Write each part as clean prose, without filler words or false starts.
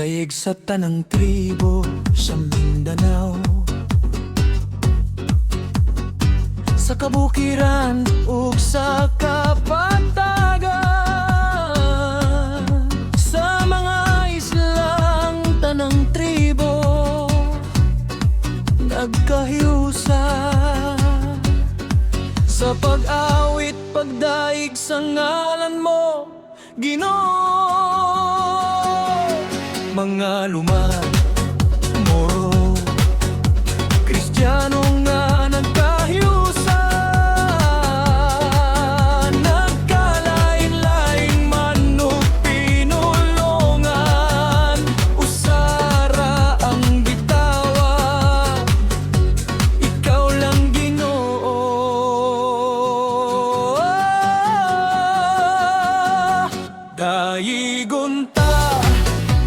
Daig sa tanang tribo sa Mindanao, sa kabukiran ug sa kapatagan, sa mga islang tanang tribo nagkahiusa sa pag-awit, pagdaig sa ngalan mo, Ginoo. Mga lumad, Moro, Kristiyano nga nagkahiusa, nagkalain-laing manok pinulungan, usara ang bitawa, ikaw lang Ginoo.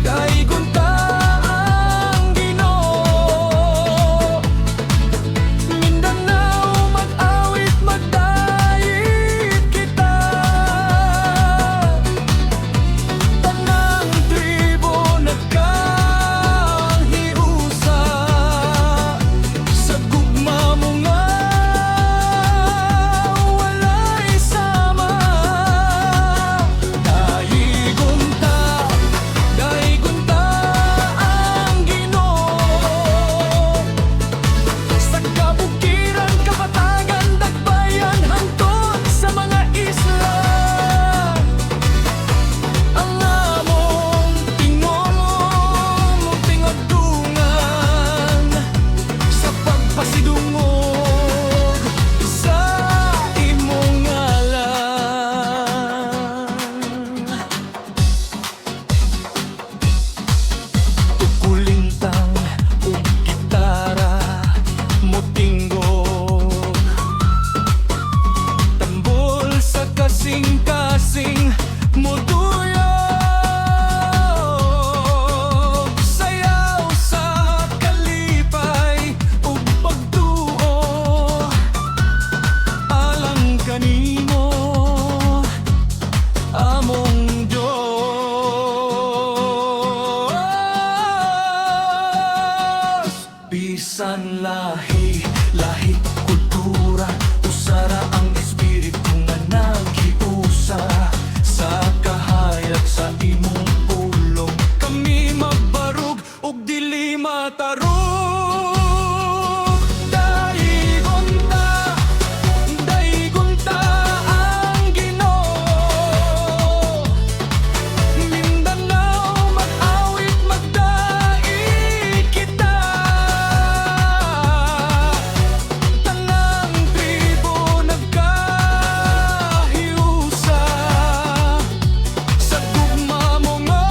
Daigunta ang Ginoo, Mindanao mag-awit, magdait kita, tanang tribo nagkahiusa, sa gugma mo nga walay sama. Daigunta ang Ginoo, sa kabukiran, kapatagan, dagbayan, hangtod sa mga isla, ang among tingolong, tingadungan, sa pagpasidungog sa imong ngalan. Kulintang ug gitara motinggog, tambol sa kasing-kasing moduyog, sayaw sa kalipay ug pagtuo, alang kanimo among Diyos. Bisan lahi, kultura, usara ang espiritu nga naghiusa, sa kahayag sa imong pulong, kami magbarug ug dili matarog. Daigunta ang Ginoo, Mindanao mag-awit, magdait kita, tanang tribo nagkahiusa, sa gugma mo nga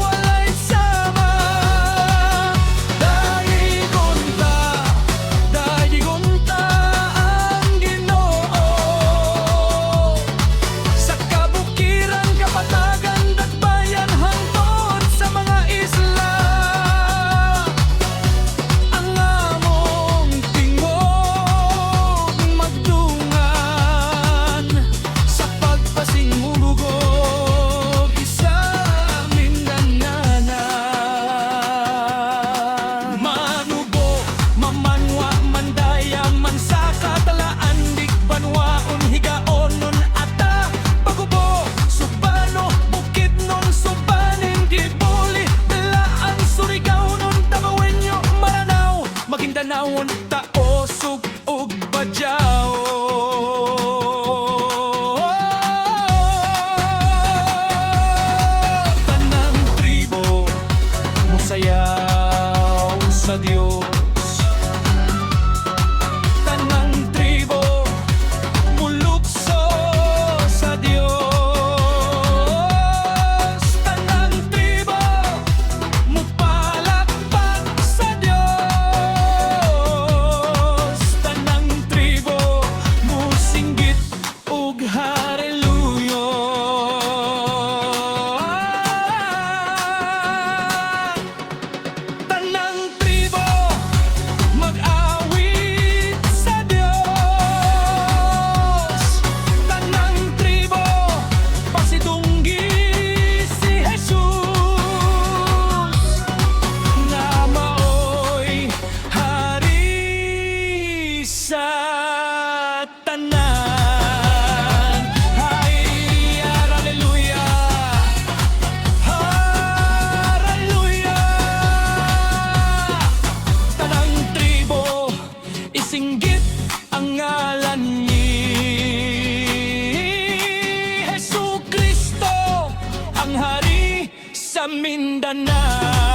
walay sama. Mindanao.